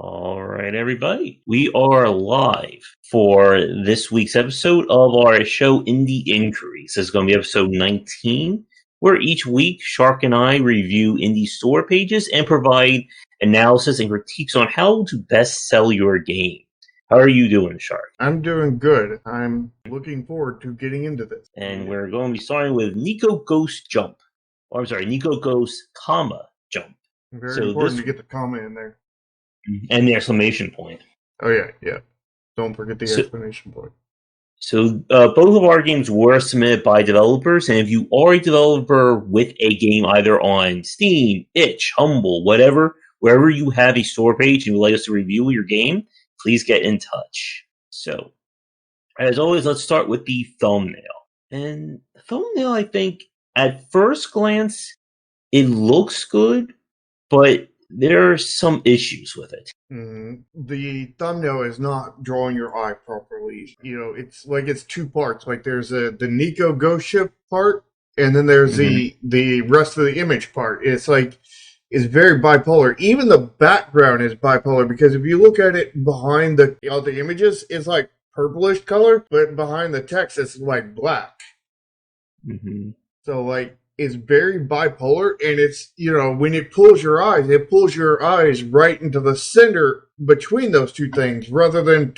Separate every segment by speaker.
Speaker 1: All right, everybody. We are live for this week's episode of our show, Indie Inquiries. This is going to be episode 19, where each week Shark and I review indie store pages and provide analysis and critiques on how to best sell your game. How are you doing, Shark?
Speaker 2: I'm doing good. I'm looking forward to getting into this.
Speaker 1: And we're going to be starting with Neko Ghost Jump. Or, I'm sorry, Neko Ghost, Jump.
Speaker 2: Very important to get the comma in there.
Speaker 1: And the exclamation point.
Speaker 2: Oh, yeah. Don't forget the exclamation point.
Speaker 1: So both of our games were submitted by developers, and if you are a developer with a game either on Steam, Itch, Humble, whatever, wherever you have a store page and you would like us to review your game, please get in touch. So, as always, let's start with the thumbnail. And the thumbnail, I think, at first glance, it looks good, but there are some issues with it.
Speaker 2: Mm-hmm. The thumbnail is not drawing your eye properly. You know, it's like it's two parts. Like there's the Neko ghost ship part, and then there's the rest of the image part. It's like it's very bipolar. Even the background is bipolar because if you look at it behind the images, it's like purplish color, but behind the text, it's like black.
Speaker 1: Mm-hmm.
Speaker 2: So like. It's very bipolar, and it's, you know, when it pulls your eyes right into the center between those two things, rather than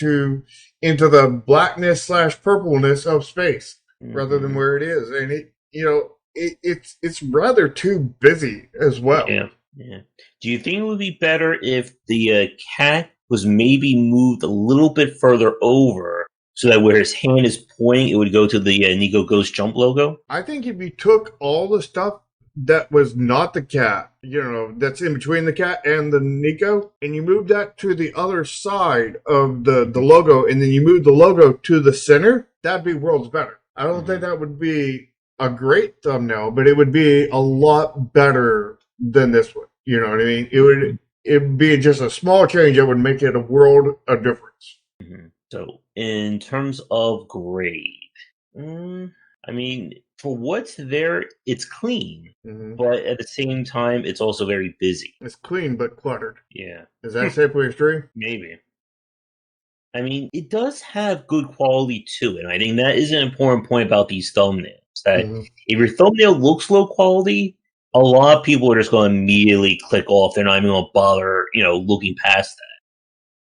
Speaker 2: into the blackness / purpleness of space, rather than where it is. And it, you know, it's rather too busy as well.
Speaker 1: Yeah. Do you think it would be better if the cat was maybe moved a little bit further over, so that where his hand is pointing, it would go to the Neko Ghost Jump logo?
Speaker 2: I think if you took all the stuff that was not the cat, you know, that's in between the cat and the Neko, and you moved that to the other side of the logo, and then you moved the logo to the center, that'd be worlds better. I don't think that would be a great thumbnail, but it would be a lot better than this one. You know what I mean? It'd be just a small change that would make it a world of difference.
Speaker 1: Mm-hmm. So, in terms of grade, I mean, for what's there, it's clean, but at the same time, it's also very busy.
Speaker 2: It's clean but cluttered.
Speaker 1: Yeah.
Speaker 2: Is that safely extreme?
Speaker 1: Maybe. I mean, it does have good quality to it. I think that is an important point about these thumbnails. That if your thumbnail looks low quality, a lot of people are just going to immediately click off. They're not even going to bother, looking past that.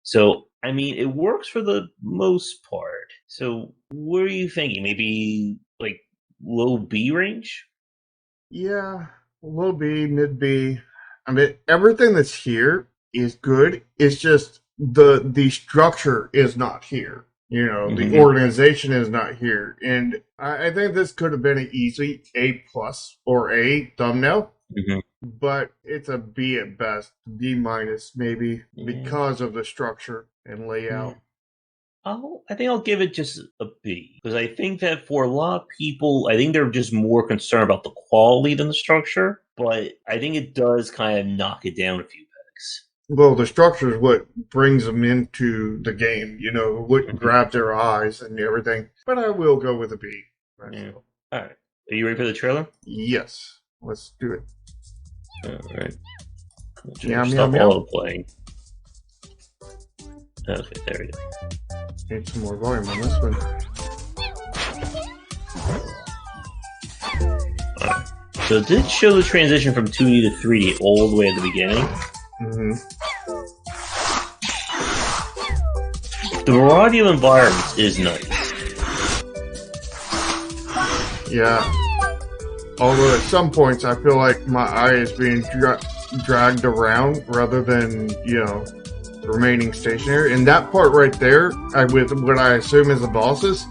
Speaker 1: So, I mean, it works for the most part. So, what are you thinking? Maybe like low B range?
Speaker 2: Yeah, low B, mid B. I mean, everything that's here is good. It's just the structure is not here. You know, the organization is not here. And I think this could have been an easy A+ or A thumbnail. But it's a B at best, B- maybe, because of the structure and layout.
Speaker 1: I think I'll give it just a B, because I think that for a lot of people, I think they're just more concerned about the quality than the structure, but I think it does kind of knock it down a few pegs.
Speaker 2: Well, the structure is what brings them into the game, you know, what grabs their eyes and everything. But I will go with a B.
Speaker 1: Yeah. All right. Are you ready for the trailer?
Speaker 2: Yes. Let's do it.
Speaker 1: All right.
Speaker 2: Stop
Speaker 1: auto-playing. Okay, there we go.
Speaker 2: Need some more volume on this one.
Speaker 1: Right. So it did show the transition from 2D to 3D all the way at the beginning. The variety of environments is nice.
Speaker 2: Yeah. Although at some points I feel like my eye is being dragged around rather than, remaining stationary. And that part right there, with what I assume is the bosses,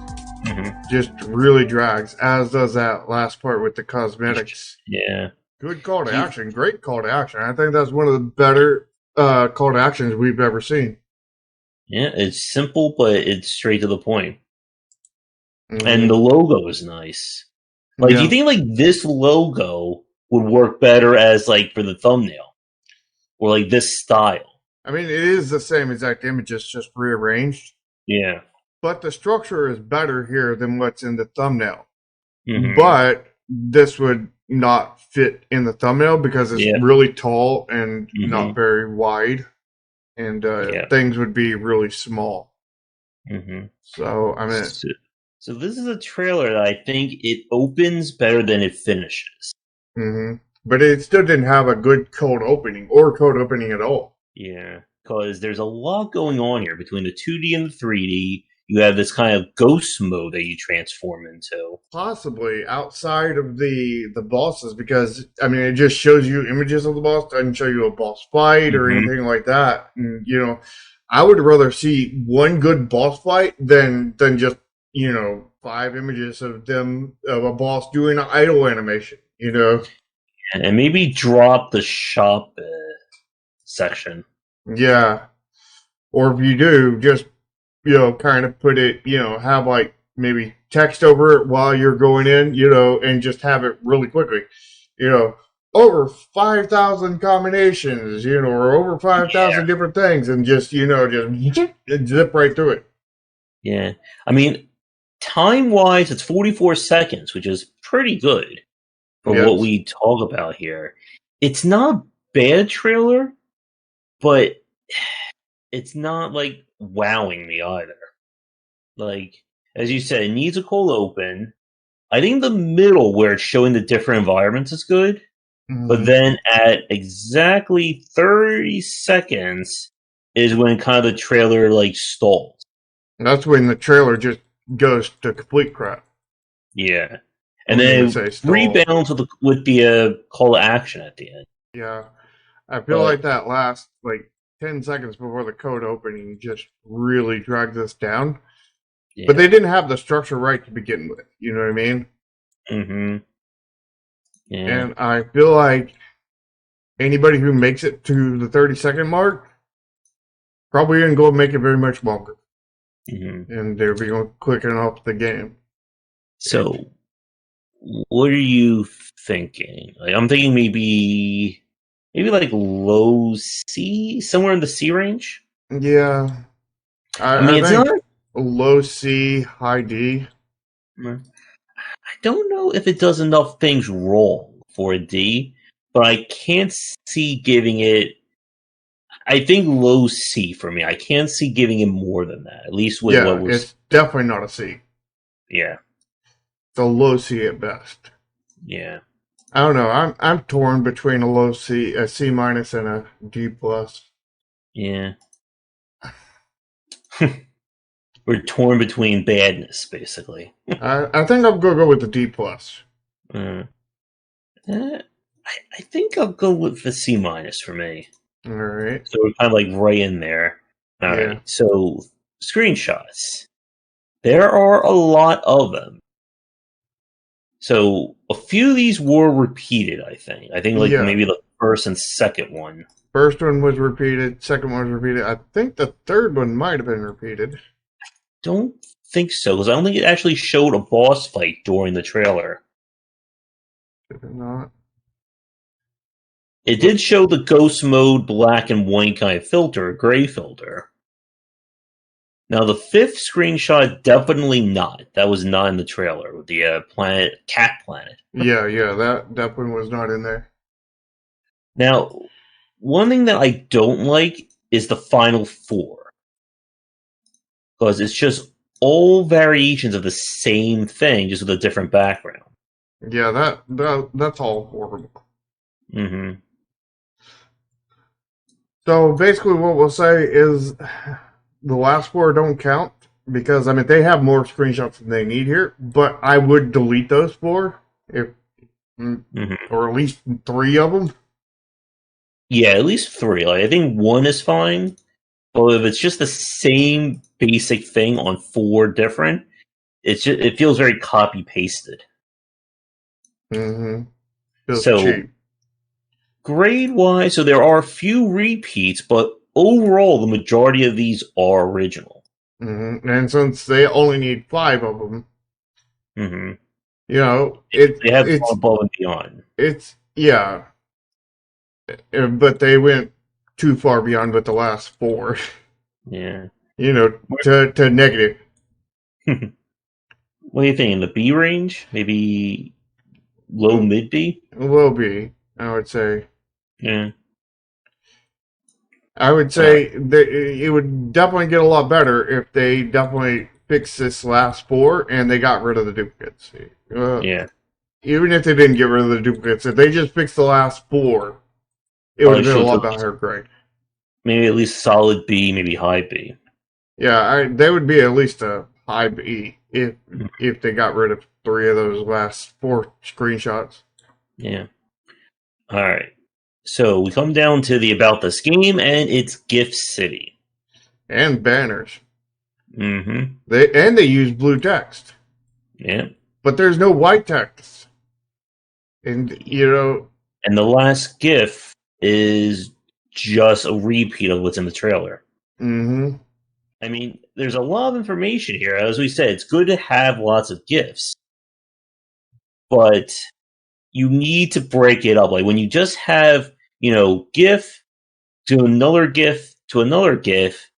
Speaker 2: just really drags, as does that last part with the cosmetics.
Speaker 1: Yeah.
Speaker 2: Good call to action. Great call to action. I think that's one of the better call to actions we've ever seen.
Speaker 1: Yeah, it's simple, but it's straight to the point. And the logo is nice. Like, do you think, like, this logo would work better as, like, for the thumbnail? Or, like, this style?
Speaker 2: I mean, it is the same exact image, it's just rearranged.
Speaker 1: Yeah.
Speaker 2: But the structure is better here than what's in the thumbnail. But this would not fit in the thumbnail because it's really tall and not very wide. and
Speaker 1: Yeah.
Speaker 2: things would be really small.
Speaker 1: Mm-hmm.
Speaker 2: So I mean,
Speaker 1: So this is a trailer that I think it opens better than it finishes.
Speaker 2: but it still didn't have a good cold opening or cold opening at all.
Speaker 1: Yeah, because there's a lot going on here between the 2D and the 3D. You have this kind of ghost mode that you transform into.
Speaker 2: Possibly outside of the bosses, because I mean, it just shows you images of the boss, doesn't show you a boss fight or
Speaker 1: Mm-hmm.
Speaker 2: anything like that. And I would rather see one good boss fight than just 5 images of a boss doing an idle animation.
Speaker 1: And maybe drop the shop section.
Speaker 2: Yeah. Or if you do, just kind of put it, have like maybe text over it while you're going in, and just have it really quickly, you know, over 5,000 combinations, or over 5,000 different things, and just just zip right through it.
Speaker 1: Yeah. I mean, time-wise, it's 44 seconds, which is pretty good for what
Speaker 2: Yes,
Speaker 1: we talk about here. It's not a bad trailer, but it's not, like, wowing me either. Like, as you said, it needs a cold open. I think the middle where it's showing the different environments is good, but
Speaker 2: hmm
Speaker 1: then at exactly 30 seconds is when kind of the trailer like stalls.
Speaker 2: that's when the trailer just goes to complete crap.
Speaker 1: Yeah,
Speaker 2: I
Speaker 1: and
Speaker 2: don't mean to
Speaker 1: then
Speaker 2: say
Speaker 1: it
Speaker 2: stall.
Speaker 1: rebounds with the call to action at the end.
Speaker 2: Yeah, I feel
Speaker 1: But
Speaker 2: like that last like 10 seconds before the code opening just really dragged this down. But they
Speaker 1: yeah,
Speaker 2: didn't have the structure right to begin with. You know what I mean?
Speaker 1: mm-hmm, yeah,
Speaker 2: And I feel like anybody who makes it to the 30-second mark probably didn't go make it very much longer.
Speaker 1: mm-hmm.
Speaker 2: And they'll be going clicking off the game.
Speaker 1: So what are you thinking? Like, I'm thinking maybe like low C, somewhere in the C range.
Speaker 2: Yeah,
Speaker 1: I
Speaker 2: I
Speaker 1: mean, it's not.
Speaker 2: think low C, high D.
Speaker 1: I don't know if it does enough things wrong for a D, but I can't see giving it. I think low C for me. I can't see giving it more than that. At least with what
Speaker 2: Yeah,
Speaker 1: we're.
Speaker 2: it's definitely not a C.
Speaker 1: Yeah,
Speaker 2: It's a low C at best.
Speaker 1: yeah,
Speaker 2: I don't know. I'm torn between a low C, a C minus, and a D plus.
Speaker 1: yeah. We're torn between badness, basically.
Speaker 2: I think I'm gonna go with the D plus.
Speaker 1: Uh, I think I'll go with the C minus for me.
Speaker 2: All right.
Speaker 1: So we're kind of like right in there. All
Speaker 2: Yeah.
Speaker 1: right. So screenshots. There are a lot of them. So a few of these were repeated, I think. I think like
Speaker 2: Yeah.
Speaker 1: maybe the first and second one.
Speaker 2: First one was repeated. Second one was repeated. I think the third one might have been repeated.
Speaker 1: Don't think so, because I don't think it actually showed a boss fight during the trailer.
Speaker 2: If not,
Speaker 1: It
Speaker 2: look.
Speaker 1: did show the ghost mode black and white kind of filter, gray filter. Now the fifth screenshot, definitely not. That was not in the trailer with the cat planet.
Speaker 2: Yeah. That one was not in there.
Speaker 1: Now, one thing that I don't like is the final four, because it's just all variations of the same thing, just with a different background.
Speaker 2: Yeah, that's all horrible.
Speaker 1: Mm-hmm.
Speaker 2: So basically, what we'll say is the last four don't count because I mean they have more screenshots than they need here. But I would delete those four if,
Speaker 1: Mm-hmm.
Speaker 2: or at least three of them.
Speaker 1: Yeah, at least three. Like I think one is fine, but if it's just the same basic thing on four different, it feels very copy pasted.
Speaker 2: Mm-hmm. Feels
Speaker 1: So
Speaker 2: cheap.
Speaker 1: grade wise, so there are a few repeats, but overall the majority of these are original.
Speaker 2: And since they only need five of them,
Speaker 1: Mm-hmm.
Speaker 2: it
Speaker 1: They have gone
Speaker 2: it's
Speaker 1: above and beyond.
Speaker 2: it's yeah, but they went too far beyond with the last four.
Speaker 1: Yeah.
Speaker 2: To negative.
Speaker 1: What do you think? In the B range? Maybe low mid B?
Speaker 2: Will be, I would say.
Speaker 1: Yeah.
Speaker 2: I would say that it would definitely get a lot better if they definitely fixed this last 4 and they got rid of the duplicates.
Speaker 1: Yeah.
Speaker 2: Even if they didn't get rid of the duplicates, if they just fixed the last 4, it would have been a lot better grade.
Speaker 1: Maybe at least solid B, maybe high B.
Speaker 2: Yeah, they would be at least a high B if they got rid of 3 of those last 4 screenshots.
Speaker 1: Yeah. All right. So we come down to the About This Game, and it's Gift City.
Speaker 2: And banners.
Speaker 1: Mm-hmm.
Speaker 2: They use blue text.
Speaker 1: Yeah.
Speaker 2: But there's no white text. And,
Speaker 1: And the last GIF is just a repeat of what's in the trailer.
Speaker 2: Mm-hmm.
Speaker 1: I mean, there's a lot of information here. As we said, it's good to have lots of GIFs. But you need to break it up. Like when you just have, GIF to another GIF to another GIF,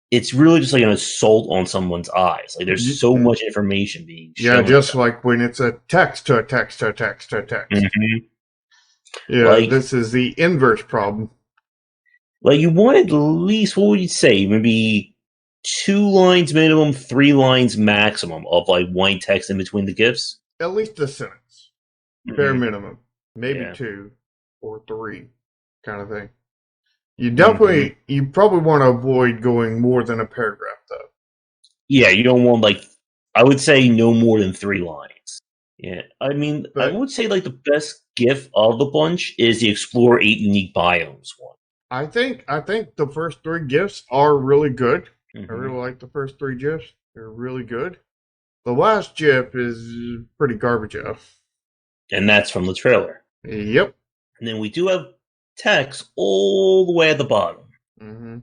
Speaker 1: it's really just like an assault on someone's eyes. Like there's so much information being shown.
Speaker 2: Yeah, just like when it's a text to a text to a text to a text.
Speaker 1: Mm-hmm.
Speaker 2: Yeah, this is the inverse problem.
Speaker 1: Like you want at least, what would you say? Maybe 2 lines minimum, 3 lines maximum of like white text in between the GIFs?
Speaker 2: At least a sentence. Bare minimum. Maybe 2 or 3 kind of thing. You probably want to avoid going more than a paragraph, though.
Speaker 1: Yeah, you don't want, I would say no more than 3 lines. Yeah, I mean, I would say, the best GIF of the bunch is the Explore 8 Unique Biomes one.
Speaker 2: I think the first 3 GIFs are really good. I really like the first 3 GIFs. They're really good. The last GIF is pretty garbage out.
Speaker 1: And that's from the trailer.
Speaker 2: Yep.
Speaker 1: And then we do have text all the way at the bottom.
Speaker 2: Mm-hmm.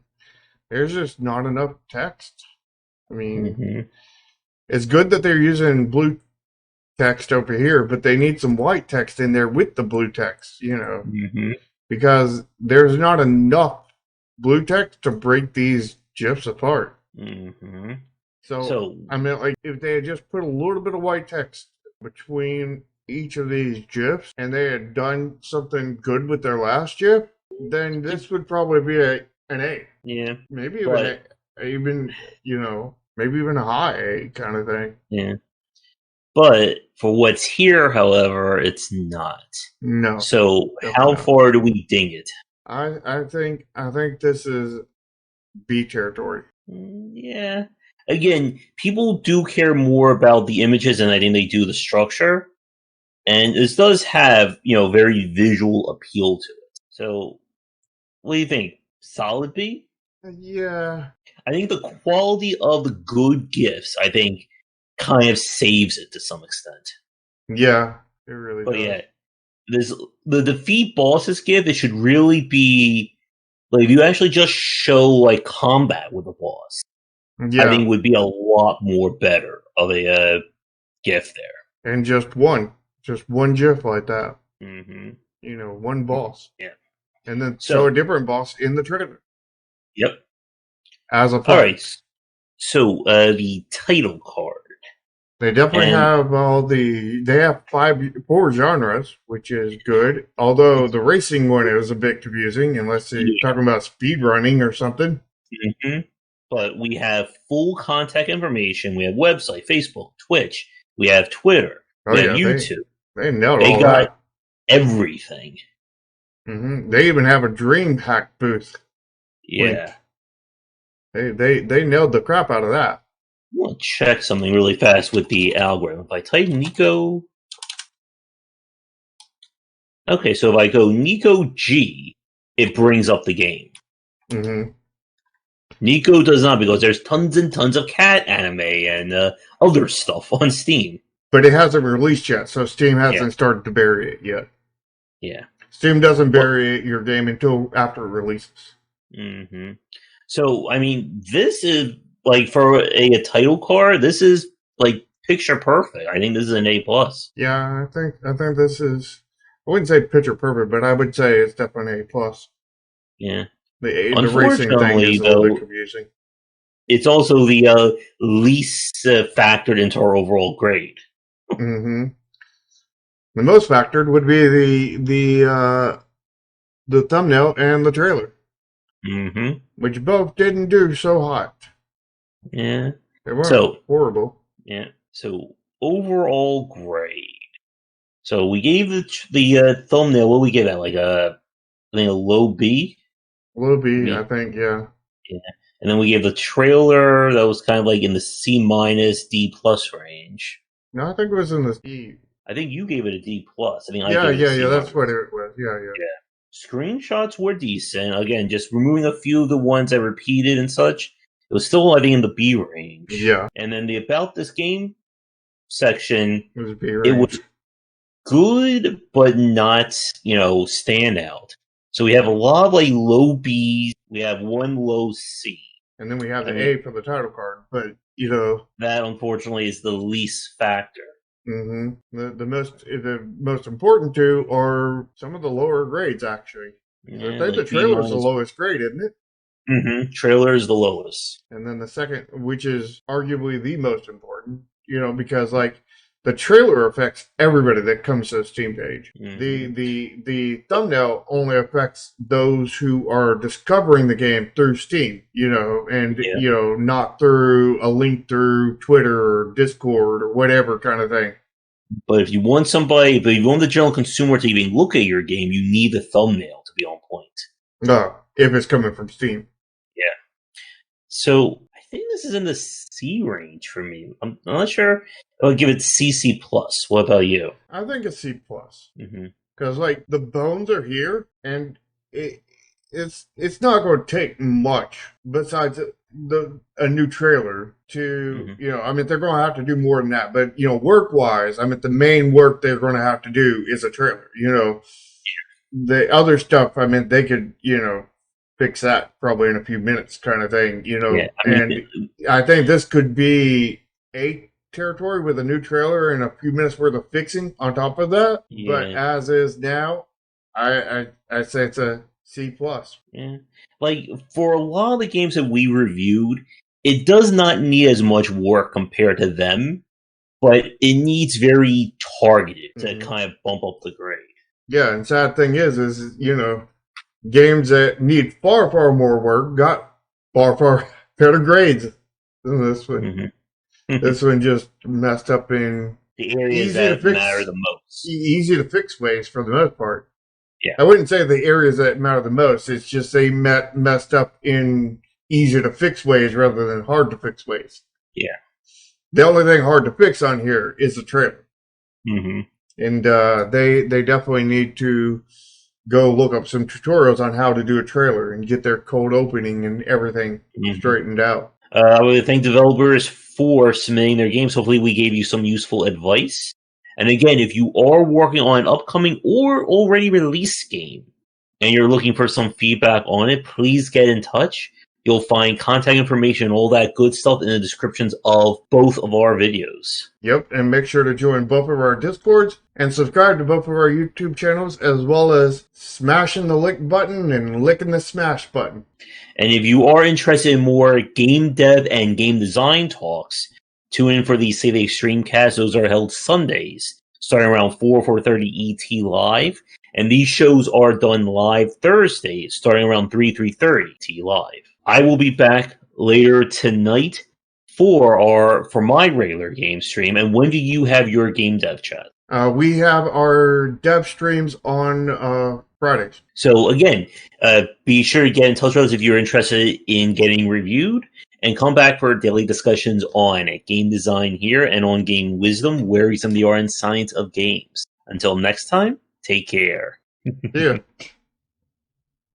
Speaker 2: There's just not enough text. I mean, it's good that they're using blue text over here, but they need some white text in there with the blue text, because there's not enough blue text to break these GIFs apart. So, I mean, if they had just put a little bit of white text between each of these GIFs and they had done something good with their last GIF, then this would probably be an A.
Speaker 1: Yeah.
Speaker 2: Maybe even maybe even a high A kind of thing.
Speaker 1: Yeah. But for what's here, however, it's not.
Speaker 2: No.
Speaker 1: So how far do we ding it?
Speaker 2: I think this is B territory.
Speaker 1: Yeah. Again, people do care more about the images than I think they do the structure. And this does have, very visual appeal to it. So what do you think? Solid B?
Speaker 2: Yeah.
Speaker 1: I think the quality of the good GIFs, I think, kind of saves it to some extent.
Speaker 2: Yeah, it really does.
Speaker 1: Yeah, the defeat bosses GIF, it should really be if you actually just show combat with a boss. Yeah. I think it would be a lot more better of a GIF there.
Speaker 2: And just one GIF like that. One boss.
Speaker 1: Yeah.
Speaker 2: And then show a different boss in the trailer.
Speaker 1: Yep.
Speaker 2: As a fight.
Speaker 1: All right. So the title card.
Speaker 2: They definitely have they have 4 genres, which is good. Although the racing one is a bit confusing, unless you're talking about speed running or something.
Speaker 1: But we have full contact information. We have website, Facebook, Twitch. We have Twitter. We have YouTube.
Speaker 2: They nailed all that.
Speaker 1: Everything.
Speaker 2: They even have a DreamHack booth.
Speaker 1: Yeah.
Speaker 2: They nailed the crap out of that.
Speaker 1: I want to check something really fast with the algorithm. If I type Neko... Okay, so if I go Neko G, it brings up the game. Neko does not, because there's tons and tons of cat anime and other stuff on Steam.
Speaker 2: But it hasn't released yet, so Steam hasn't started to bury it yet.
Speaker 1: Yeah.
Speaker 2: Steam doesn't bury your game until after it releases.
Speaker 1: So, I mean, this is... for a title card, this is picture perfect. I think this is an A+.
Speaker 2: Yeah, I think this is. I wouldn't say picture perfect, but I would say it's definitely A+.
Speaker 1: Yeah.
Speaker 2: The racing thing is a little bit confusing.
Speaker 1: It's also the least factored into our overall grade.
Speaker 2: The most factored would be the thumbnail and the trailer.
Speaker 1: Mm-hmm.
Speaker 2: which both didn't do so hot.
Speaker 1: Yeah.
Speaker 2: They weren't
Speaker 1: So,
Speaker 2: horrible.
Speaker 1: yeah. So, overall grade. So, we gave the thumbnail, what we give it? Like I think a low B?
Speaker 2: Little B, I
Speaker 1: B?
Speaker 2: think, yeah.
Speaker 1: Yeah. And then we gave the trailer that was kind of like in the C minus D plus range.
Speaker 2: No, I think it was in the E.
Speaker 1: I think you gave it a D plus. I think I
Speaker 2: Yeah,
Speaker 1: gave it a
Speaker 2: yeah,
Speaker 1: C
Speaker 2: yeah. That's
Speaker 1: minus.
Speaker 2: what it was. Yeah, yeah.
Speaker 1: Yeah. Screenshots were decent. Again, just removing a few of the ones I repeated and such. It was still, I think, in the B range.
Speaker 2: Yeah,
Speaker 1: And then the about this game section,
Speaker 2: it was B
Speaker 1: it
Speaker 2: range.
Speaker 1: was good, but not, standout. So we have a lot of like low B's. We have one low C.
Speaker 2: And then we have
Speaker 1: I
Speaker 2: the
Speaker 1: mean,
Speaker 2: A for the title card. But,
Speaker 1: that unfortunately is the least factor.
Speaker 2: the most important two are some of the lower grades, actually. I
Speaker 1: Yeah,
Speaker 2: think the
Speaker 1: like B
Speaker 2: trailer is the
Speaker 1: minus.
Speaker 2: lowest grade, isn't it?
Speaker 1: Mm-hmm. Trailer is the lowest.
Speaker 2: And then the second, which is arguably the most important, because like the trailer affects everybody that comes to the Steam page.
Speaker 1: Mm-hmm.
Speaker 2: The thumbnail only affects those who are discovering the game through Steam, and
Speaker 1: Yeah.
Speaker 2: not through a link through Twitter or Discord or whatever kind of thing.
Speaker 1: But if you want the general consumer to even look at your game, you need the thumbnail to be on point.
Speaker 2: No, if it's coming from Steam.
Speaker 1: Yeah. So I think this is in the C range for me. I'm not sure. I'll give it CC plus. What about you?
Speaker 2: I think it's C plus.
Speaker 1: Mm-hmm.
Speaker 2: Because like the bones are here, and it's not going to take much besides a new trailer to
Speaker 1: Mm-hmm.
Speaker 2: I mean they're going to have to do more than that, but work wise, I mean the main work they're going to have to do is a trailer. The other stuff, I mean they could fix that probably in a few minutes kind of thing.
Speaker 1: Yeah. I mean,
Speaker 2: And I think this could be a territory with a new trailer and a few minutes worth of fixing on top of that. But
Speaker 1: yeah.
Speaker 2: as is now, I say it's a C plus.
Speaker 1: Yeah. Like for a lot of the games that we reviewed, it does not need as much work compared to them, but it needs very targeted to kind of bump up the grade.
Speaker 2: Yeah, and sad thing is games that need far far more work got far far better grades than this one.
Speaker 1: Mm-hmm.
Speaker 2: This one just messed up in
Speaker 1: The areas
Speaker 2: easy to
Speaker 1: that matter
Speaker 2: fix
Speaker 1: the most.
Speaker 2: easy to fix ways for the most part.
Speaker 1: Yeah.
Speaker 2: I wouldn't say the areas that matter the most. It's just they messed up in easier to fix ways rather than hard to fix ways.
Speaker 1: Yeah.
Speaker 2: The only thing hard to fix on here is the trailer.
Speaker 1: Mm-hmm.
Speaker 2: And they definitely need to go look up some tutorials on how to do a trailer and get their code opening and everything straightened out.
Speaker 1: I would thank developers for submitting their games. Hopefully we gave you some useful advice. And again, if you are working on an upcoming or already released game and you're looking for some feedback on it, please get in touch. You'll find contact information and all that good stuff in the descriptions of both of our videos.
Speaker 2: Yep, and make sure to join both of our Discords and subscribe to both of our YouTube channels, as well as smashing the like button and licking the smash button.
Speaker 1: And if you are interested in more game dev and game design talks, tune in for the Save a Streamcast. Those are held Sundays, starting around 4:30 ET live. And these shows are done live Thursdays, starting around 3:30 ET live. I will be back later tonight for my regular game stream. And when do you have your game dev chat?
Speaker 2: We have our dev streams on Fridays.
Speaker 1: So again, be sure to get in touch with us if you're interested in getting reviewed, and come back for daily discussions on game design here and on game wisdom, where some of the art and science of games. Until next time, take care.
Speaker 2: Yeah.